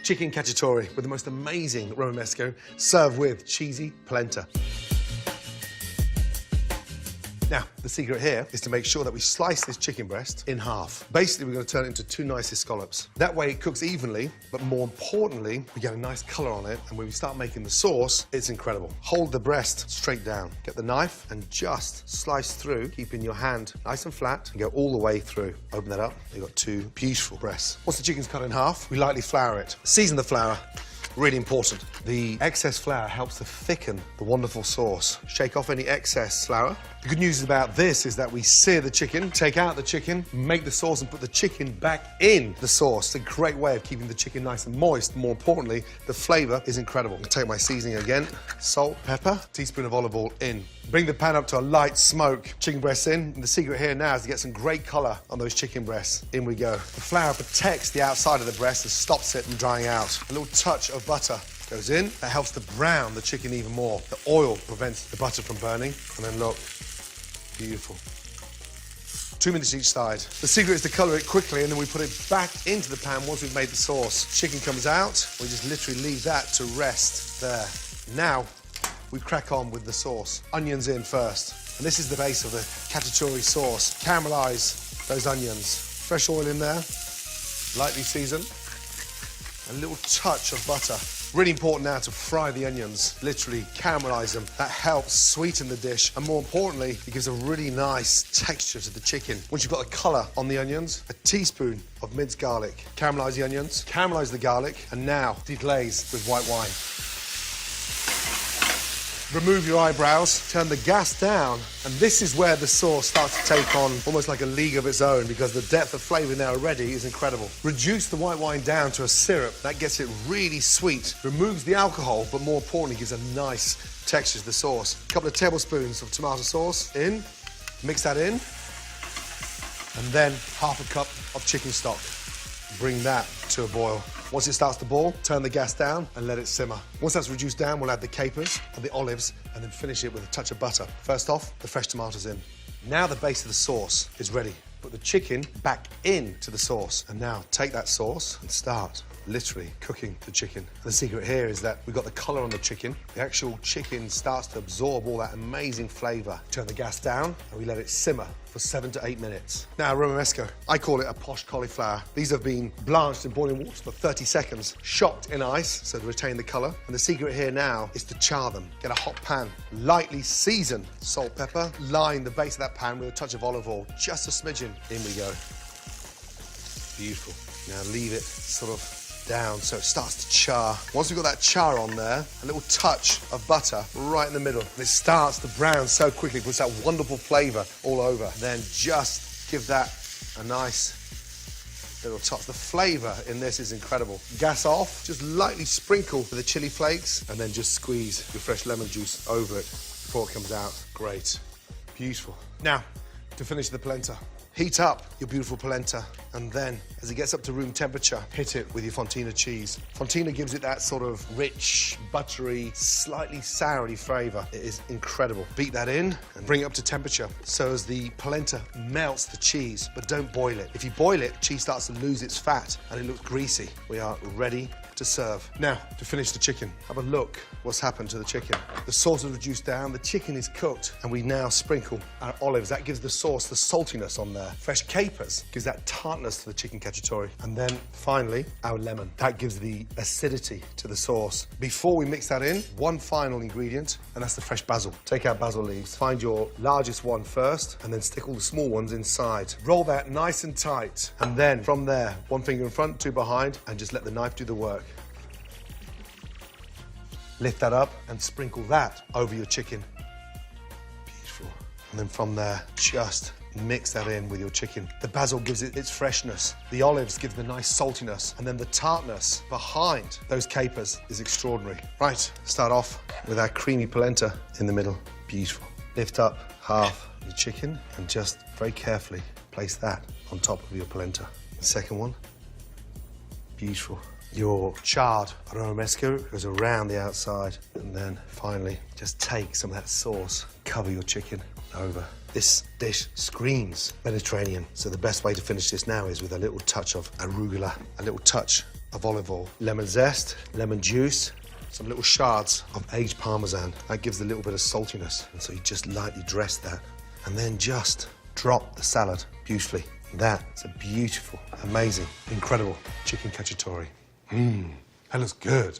chicken cacciatore with the most amazing romesco, served with cheesy polenta. Now, the secret here is to make sure that we slice this chicken breast in half. Basically, we're going to turn it into 2 nice scallops. That way it cooks evenly, but more importantly, we get a nice colour on it, and when we start making the sauce, it's incredible. Hold the breast straight down. Get the knife and just slice through, keeping your hand nice and flat, and go all the way through. Open that up, you've got 2 beautiful breasts. Once the chicken's cut in half, we lightly flour it. Season the flour. Really important. The excess flour helps to thicken the wonderful sauce. Shake off any excess flour. The good news about this is that we sear the chicken, take out the chicken, make the sauce and put the chicken back in the sauce. It's a great way of keeping the chicken nice and moist. More importantly, the flavour is incredible. I'll take my seasoning again. Salt, pepper, teaspoon of olive oil in. Bring the pan up to a light smoke. Chicken breasts in. And the secret here now is to get some great colour on those chicken breasts. In we go. The flour protects the outside of the breast and stops it from drying out. A little touch of butter goes in. That helps to brown the chicken even more. The oil prevents the butter from burning. And then look, beautiful. 2 minutes each side. The secret is to colour it quickly, and then we put it back into the pan once we've made the sauce. Chicken comes out. We just literally leave that to rest there. Now, we crack on with the sauce. Onions in first. And this is the base of the cacciatore sauce. Caramelise those onions. Fresh oil in there, lightly seasoned. A little touch of butter. Really important now to fry the onions, literally caramelise them. That helps sweeten the dish, and more importantly, it gives a really nice texture to the chicken. Once you've got the colour on the onions, a teaspoon of minced garlic. Caramelise the onions, caramelise the garlic, and now deglaze with white wine. Remove your eyebrows, turn the gas down, and this is where the sauce starts to take on almost like a league of its own, because the depth of flavour now already is incredible. Reduce the white wine down to a syrup. That gets it really sweet, removes the alcohol, but more importantly gives a nice texture to the sauce. A couple of tablespoons of tomato sauce in, mix that in, and then half a cup of chicken stock. Bring that to a boil. Once it starts to boil, turn the gas down and let it simmer. Once that's reduced down, we'll add the capers and the olives and then finish it with a touch of butter. First off, the fresh tomatoes in. Now the base of the sauce is ready. Put the chicken back into the sauce. And now take that sauce and start literally cooking the chicken. The secret here is that we've got the colour on the chicken. The actual chicken starts to absorb all that amazing flavour. Turn the gas down and we let it simmer for 7 to 8 minutes. Now, romesco, I call it a posh cauliflower. These have been blanched in boiling water for 30 seconds, shocked in ice, so to retain the colour. And the secret here now is to char them. Get a hot pan, lightly season, salt, pepper, line the base of that pan with a touch of olive oil, just a smidgen. In we go. Beautiful. Now leave it sort of down so it starts to char. Once we've got that char on there, a little touch of butter right in the middle. And it starts to brown so quickly, puts that wonderful flavour all over. Then just give that a nice little touch. The flavour in this is incredible. Gas off, just lightly sprinkle with the chili flakes, and then just squeeze your fresh lemon juice over it before it comes out. Great. Beautiful. Now, to finish the polenta. Heat up your beautiful polenta, and then, as it gets up to room temperature, hit it with your fontina cheese. Fontina gives it that sort of rich, buttery, slightly soury flavour. It is incredible. Beat that in and bring it up to temperature so as the polenta melts the cheese, but don't boil it. If you boil it, cheese starts to lose its fat and it looks greasy. We are ready to serve. Now, to finish the chicken, have a look what's happened to the chicken. The sauce is reduced down, the chicken is cooked, and we now sprinkle our olives. That gives the sauce the saltiness on there. Fresh capers gives that tartness to the chicken cacciatore. And then, finally, our lemon. That gives the acidity to the sauce. Before we mix that in, one final ingredient, and that's the fresh basil. Take out basil leaves. Find your largest one first, and then stick all the small ones inside. Roll that nice and tight, and then, from there, one finger in front, 2 behind, and just let the knife do the work. Lift that up and sprinkle that over your chicken. Beautiful. And then from there, just mix that in with your chicken. The basil gives it its freshness. The olives give the nice saltiness. And then the tartness behind those capers is extraordinary. Right, start off with our creamy polenta in the middle. Beautiful. Lift up half the chicken and just very carefully place that on top of your polenta. The second one. Beautiful. Your charred romesco goes around the outside, and then finally just take some of that sauce, cover your chicken over. This dish screams Mediterranean, so the best way to finish this now is with a little touch of arugula, a little touch of olive oil, lemon zest, lemon juice, some little shards of aged parmesan. That gives a little bit of saltiness. And so you just lightly dress that and then just drop the salad beautifully. That's a beautiful, amazing, incredible chicken cacciatore. That looks good.